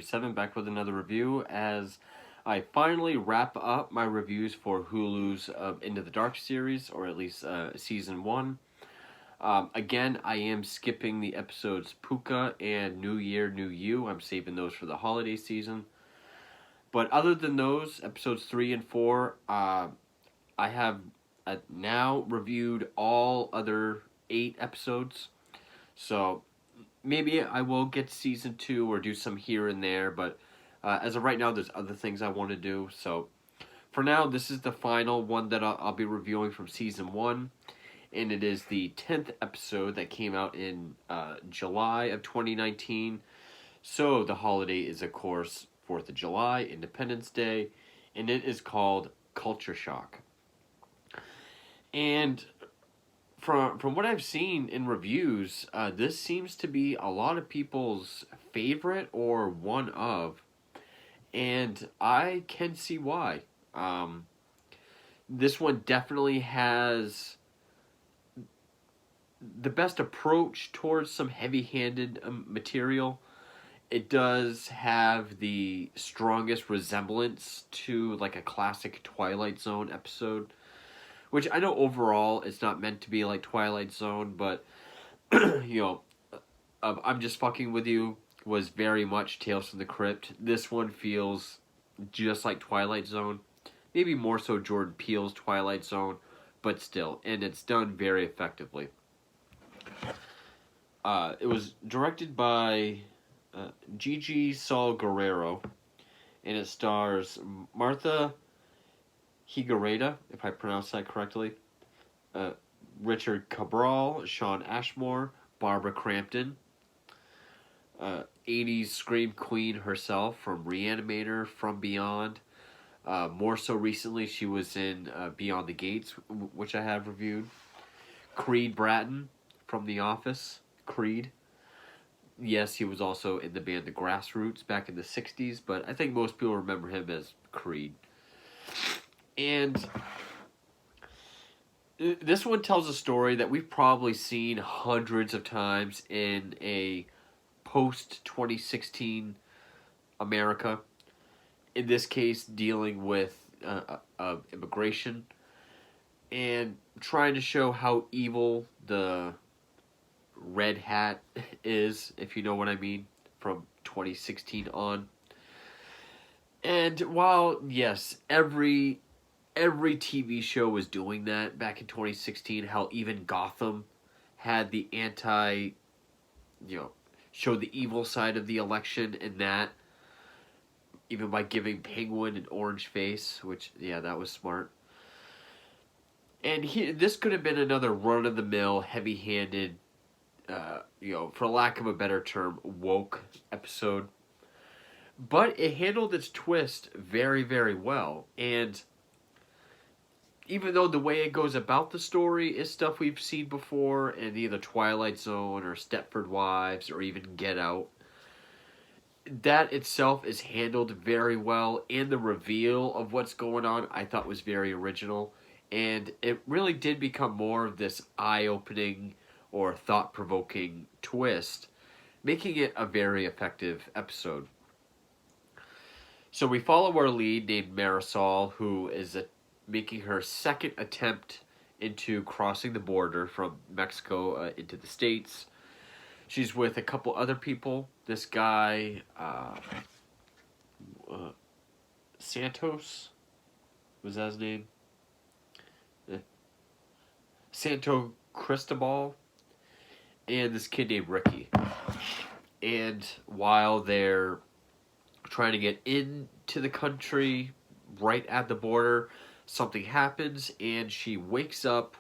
37, back with another review as I finally wrap up my reviews for Hulu's Into the Dark series, or at least season 1. Again, I am skipping the episodes Puka and New Year, New You. I'm saving those for the holiday season. But other than those, episodes 3 and 4, I have now reviewed all other 8 episodes. So maybe I will get to season 2 or do some here and there, but as of right now, there's other things I want to do. So for now, this is the final one that I'll be reviewing from season 1, and it is the 10th episode that came out in July of 2019. So the holiday is, of course, 4th of July, Independence Day, and it is called Culture Shock. And from what I've seen in reviews, this seems to be a lot of people's favorite or one of, and I can see why. This one definitely has the best approach towards some heavy-handed material. It does have the strongest resemblance to like a classic Twilight Zone episode, which I know overall it's not meant to be like Twilight Zone, but I'm Just Fucking With You was very much Tales from the Crypt. This one feels just like Twilight Zone, maybe more so Jordan Peele's Twilight Zone, but still, and it's done very effectively. It was directed by Gigi Saul Guerrero, and it stars Martha Higuereta, if I pronounce that correctly, Richard Cabral, Sean Ashmore, Barbara Crampton, 80s scream queen herself from Reanimator, From Beyond. More so recently, she was in Beyond the Gates, which I have reviewed. Creed Bratton from The Office. Creed. Yes, he was also in the band The Grassroots back in the 60s, but I think most people remember him as Creed. And this one tells a story that we've probably seen hundreds of times in a post-2016 America. In this case, dealing with immigration and trying to show how evil the Red Hat is, if you know what I mean, from 2016 on. And while, yes, every TV show was doing that back in 2016, how even Gotham had the showed the evil side of the election in that, even by giving Penguin an orange face, which, yeah, that was smart. And this could have been another run-of-the-mill, heavy-handed, for lack of a better term, woke episode. But it handled its twist very, very well. And even though the way it goes about the story is stuff we've seen before in either Twilight Zone or Stepford Wives or even Get Out, that itself is handled very well, and the reveal of what's going on I thought was very original. And it really did become more of this eye-opening or thought-provoking twist, making it a very effective episode. So we follow our lead named Marisol, who is making her second attempt into crossing the border from Mexico into the States. She's with a couple other people. This guy, Santos, was that his name? Santo Cristobal, and this kid named Ricky. And while they're trying to get into the country, right at the border, something happens, and she wakes up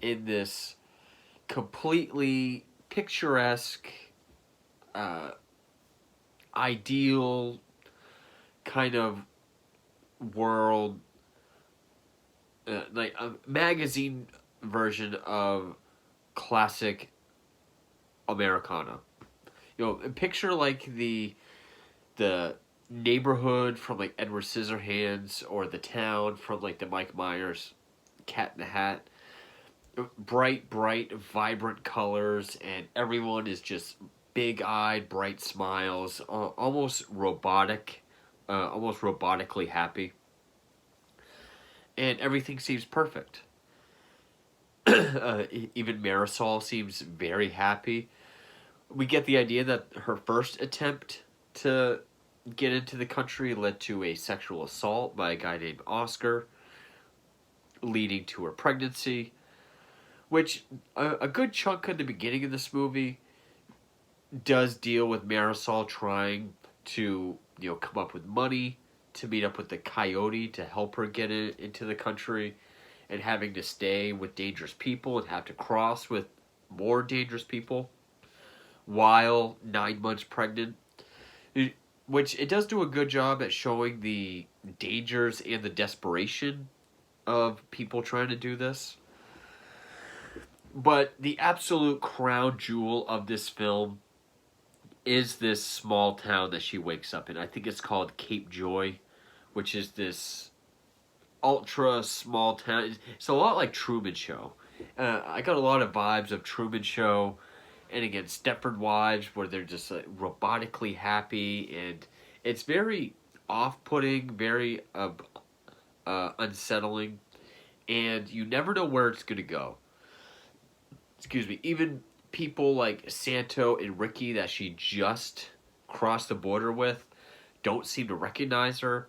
in this completely picturesque, ideal kind of world, like a magazine version of classic Americana. Picture like the neighborhood from like Edward Scissorhands, or the town from like the Mike Myers Cat in the Hat. Bright, vibrant colors, and everyone is just big-eyed, bright smiles, almost robotic, almost robotically happy, and everything seems perfect. Even Marisol seems very happy. We get the idea that her first attempt to get into the country led to a sexual assault by a guy named Oscar, leading to her pregnancy, which a good chunk of the beginning of this movie does deal with Marisol trying to, come up with money to meet up with the coyote to help her get into the country, and having to stay with dangerous people and have to cross with more dangerous people while 9 months pregnant. Which it does do a good job at showing the dangers and the desperation of people trying to do this. But the absolute crown jewel of this film is this small town that she wakes up in. I think it's called Cape Joy, which is this ultra small town. It's a lot like Truman Show. I got a lot of vibes of Truman Show, and again Stepford Wives, where they're just like robotically happy, and it's very off-putting, very unsettling, and you never know where it's gonna go. Excuse me. Even people like Santo and Ricky that she just crossed the border with don't seem to recognize her.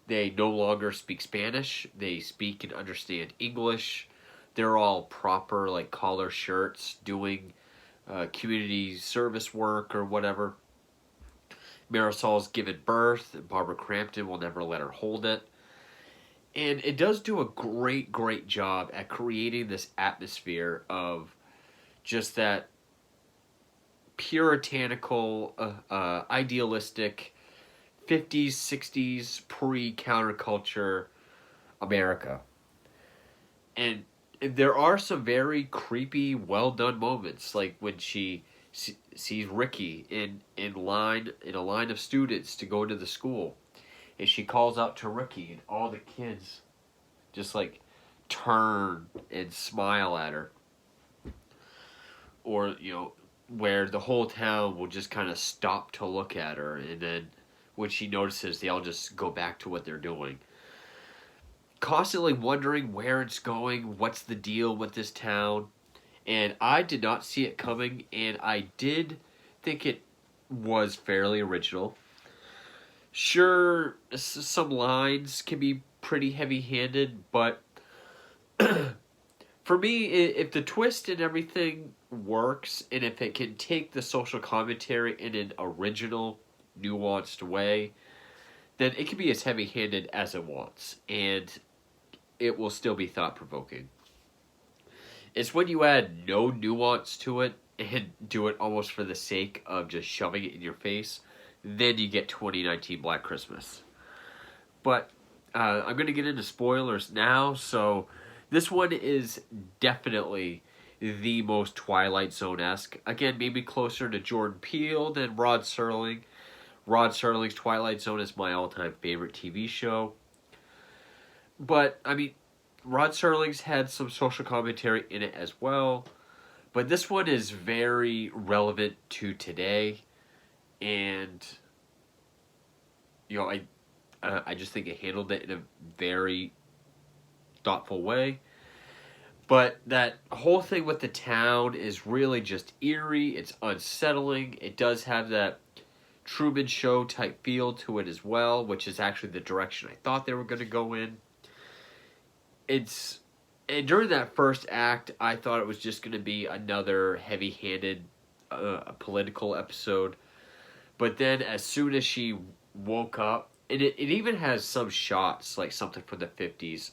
They no longer speak Spanish. They speak and understand English. They're all proper, like, collar shirts, doing community service work or whatever. Marisol's given birth, and Barbara Crampton will never let her hold it. And it does do a great, great job at creating this atmosphere of just that puritanical, idealistic 50s, 60s, pre-counterculture America. And there are some very creepy, well-done moments, like when she sees Ricky in a line of students to go to the school, and she calls out to Ricky, and all the kids just like turn and smile at her. Or, where the whole town will just kind of stop to look at her, and then when she notices, they all just go back to what they're doing. Constantly wondering where it's going, what's the deal with this town. And I did not see it coming, and I did think it was fairly original. Sure, some lines can be pretty heavy-handed, but for me, if the twist and everything works, and if it can take the social commentary in an original, nuanced way, then it can be as heavy-handed as it wants, and it will still be thought-provoking. It's when you add no nuance to it and do it almost for the sake of just shoving it in your face, then you get 2019 Black Christmas. But I'm going to get into spoilers now, so this one is definitely the most Twilight Zone-esque. Again, maybe closer to Jordan Peele than Rod Serling. Rod Serling's Twilight Zone is my all-time favorite TV show. But, I mean, Rod Serling's had some social commentary in it as well. But this one is very relevant to today. And, I just think it handled it in a very thoughtful way. But that whole thing with the town is really just eerie. It's unsettling. It does have that Truman Show type feel to it as well, which is actually the direction I thought they were going to go in. And during that first act, I thought it was just going to be another heavy-handed political episode. But then as soon as she woke up, and it even has some shots, like something from the 50s,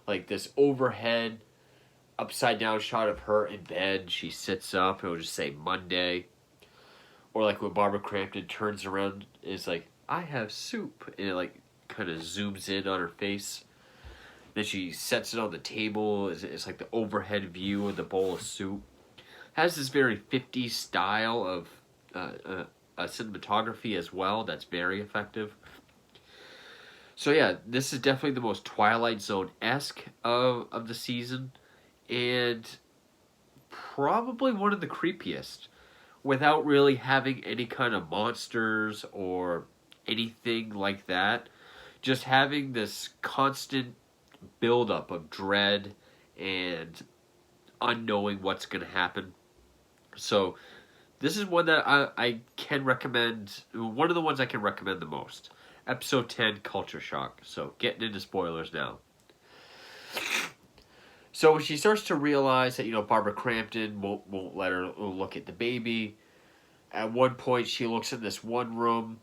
like this overhead, upside-down shot of her in bed. She sits up, it'll just say Monday. Or like when Barbara Crampton turns around, is like, I have soup. And it like kind of zooms in on her face. Then she sets it on the table. It's like the overhead view of the bowl of soup. Has this very 50s style of cinematography as well that's very effective. So yeah, this is definitely the most Twilight Zone-esque of the season. And probably one of the creepiest. without really having any kind of monsters or anything like that. Just having this constant buildup of dread and unknowing what's going to happen. So this is one that I can recommend. One of the ones I can recommend the most. Episode 10, Culture Shock. So getting into spoilers now. So she starts to realize that, Barbara Crampton won't let her look at the baby. At one point, she looks in this one room,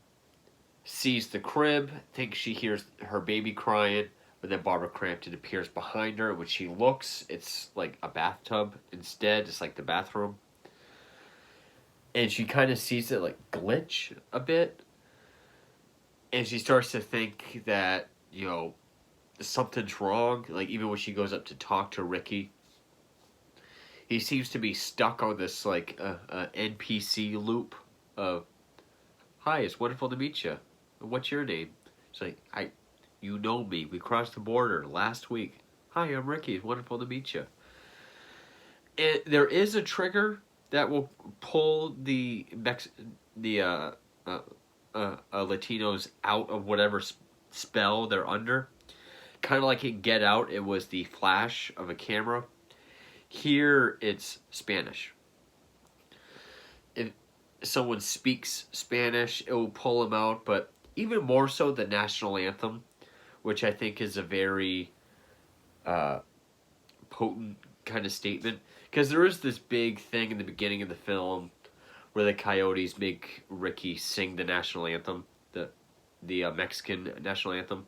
sees the crib, thinks she hears her baby crying, but then Barbara Crampton appears behind her. When she looks, it's like a bathtub instead. It's like the bathroom. And she kind of sees it like glitch a bit. And she starts to think that, something's wrong. Like, even when she goes up to talk to Ricky, he seems to be stuck on this, like, NPC loop of, "Hi, it's wonderful to meet you. What's your name?" It's like, you know me. We crossed the border last week. "Hi, I'm Ricky. It's wonderful to meet you." And there is a trigger that will pull the Latinos out of whatever spell they're under. Kind of like in Get Out, it was the flash of a camera. Here, it's Spanish. If someone speaks Spanish, it will pull them out, but even more so the national anthem, which I think is a very potent kind of statement. Because there is this big thing in the beginning of the film where the coyotes make Ricky sing the national anthem, the Mexican national anthem.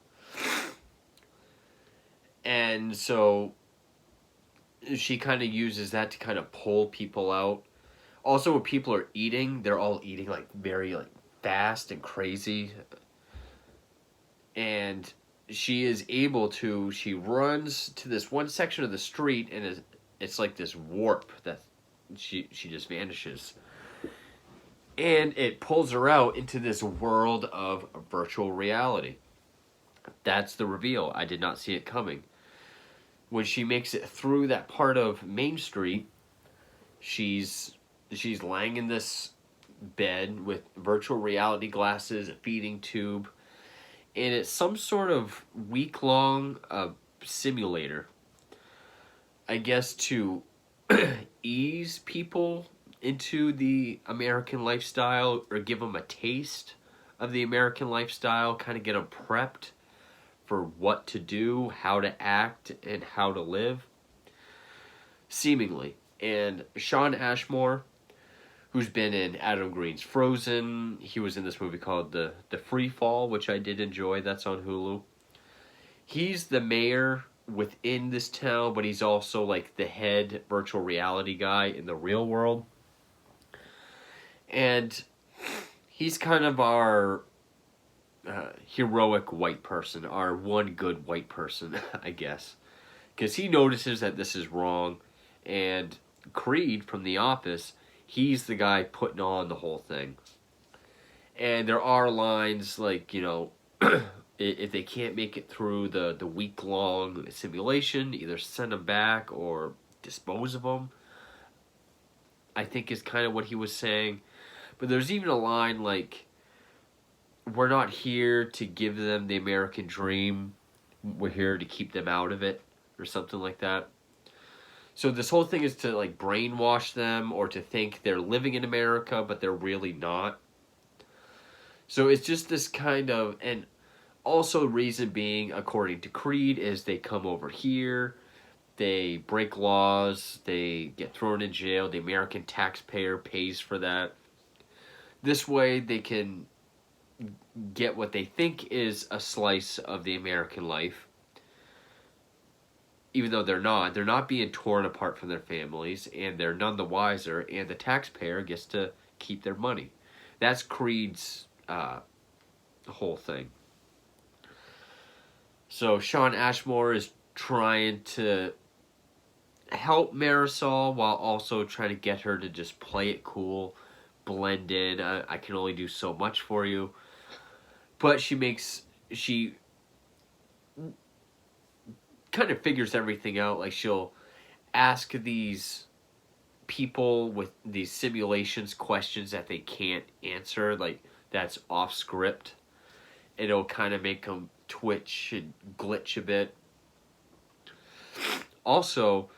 And so she kind of uses that to kind of pull people out. Also, when people are eating, they're all eating like very like fast and crazy. And she is able to, she runs to this one section of the street, and it's like this warp that she just vanishes. And it pulls her out into this world of virtual reality. That's the reveal. I did not see it coming. When she makes it through that part of Main Street, she's lying in this bed with virtual reality glasses, a feeding tube, and it's some sort of week-long simulator, I guess, to ease people into the American lifestyle or give them a taste of the American lifestyle, kind of get them prepped for what to do, how to act, and how to live, seemingly. And Sean Ashmore, who's been in Adam Green's Frozen, he was in this movie called The Free Fall, which I did enjoy, that's on Hulu. He's the mayor within this town, but he's also like the head virtual reality guy in the real world. And he's kind of our heroic white person, our one good white person, I guess. Because he notices that this is wrong, and Creed from The Office, he's the guy putting on the whole thing. And there are lines like, if they can't make it through the week-long simulation, either send them back or dispose of them, I think is kind of what he was saying. But there's even a line like, "We're not here to give them the American dream. We're here to keep them out of it," or something like that. So this whole thing is to like brainwash them or to think they're living in America, but they're really not. So it's just this kind of, and also reason being, according to Creed, is they come over here, they break laws, they get thrown in jail, the American taxpayer pays for that. This way they can get what they think is a slice of the American life, even though they're not being torn apart from their families, and they're none the wiser, and the taxpayer gets to keep their money. That's Creed's whole thing. So Sean Ashmore is trying to help Marisol while also trying to get her to just play it cool, blend in. I can only do so much for you. But she kind of figures everything out. Like, she'll ask these people with these simulations questions that they can't answer, like that's off script. It'll kind of make them twitch and glitch a bit. Also,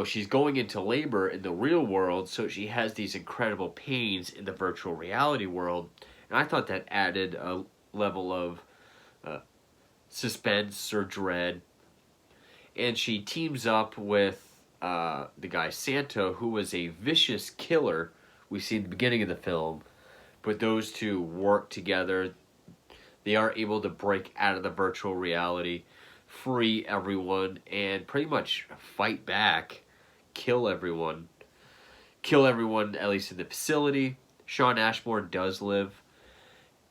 she's going into labor in the real world, so she has these incredible pains in the virtual reality world. And I thought that added a level of suspense or dread. And she teams up with the guy Santo, who was a vicious killer we see in the beginning of the film. But those two work together. They are able to break out of the virtual reality, free everyone, and pretty much fight back, kill everyone. Kill everyone, at least in the facility. Shawn Ashmore does live,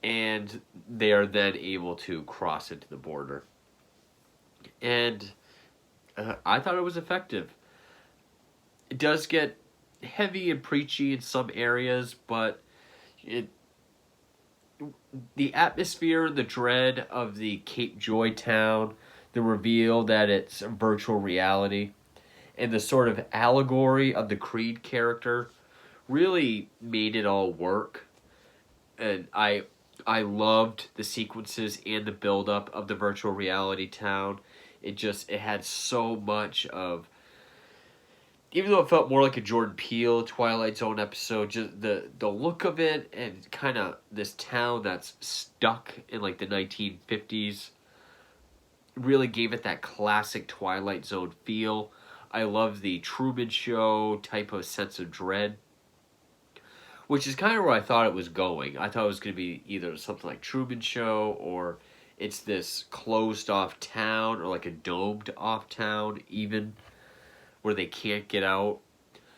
and they are then able to cross into the border. And I thought it was effective. It does get heavy and preachy in some areas, but the atmosphere, the dread of the Cape Joy town, the reveal that it's virtual reality, and the sort of allegory of the Creed character really made it all work. And I loved the sequences and the build-up of the virtual reality town. It had so much of, even though it felt more like a Jordan Peele Twilight Zone episode, just the look of it and kind of this town that's stuck in like the 1950s really gave it that classic Twilight Zone feel. I love the Truman Show type of sense of dread, which is kind of where I thought it was going. I thought it was going to be either something like Truman Show, or it's this closed off town, or like a domed off town even, where they can't get out.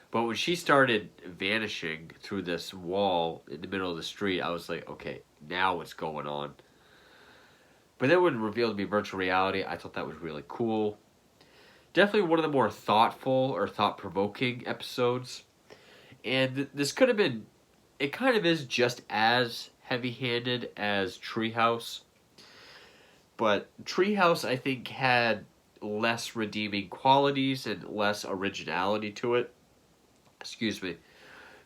But when she started vanishing through this wall in the middle of the street, I was like, okay, now what's going on? But then when it revealed to be virtual reality, I thought that was really cool. Definitely one of the more thoughtful or thought-provoking episodes. And this could have been, it kind of is just as heavy-handed as Treehouse. But Treehouse, I think, had less redeeming qualities and less originality to it. Excuse me.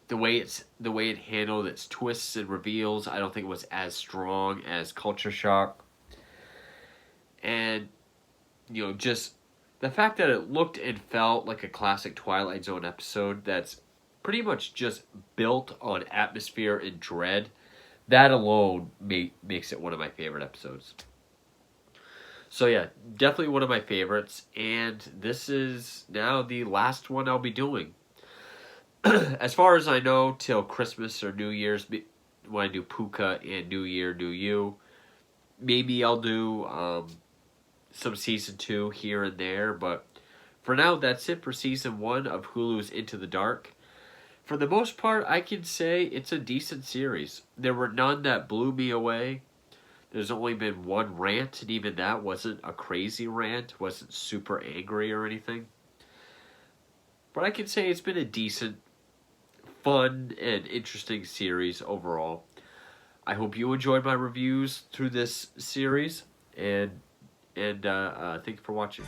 The way it handled its twists and reveals, I don't think it was as strong as Culture Shock. And just the fact that it looked and felt like a classic Twilight Zone episode that's pretty much just built on atmosphere and dread, that alone makes it one of my favorite episodes. So yeah, definitely one of my favorites, and this is now the last one I'll be doing. As far as I know, till Christmas or New Year's, when I do Puka and New Year, New You, maybe I'll do some Season 2 here and there, but for now, that's it for Season 1 of Hulu's Into the Dark. For the most part, I can say it's a decent series. There were none that blew me away. There's only been one rant, and even that wasn't a crazy rant, wasn't super angry or anything. But I can say it's been a decent, fun, and interesting series overall. I hope you enjoyed my reviews through this series, and thank you for watching.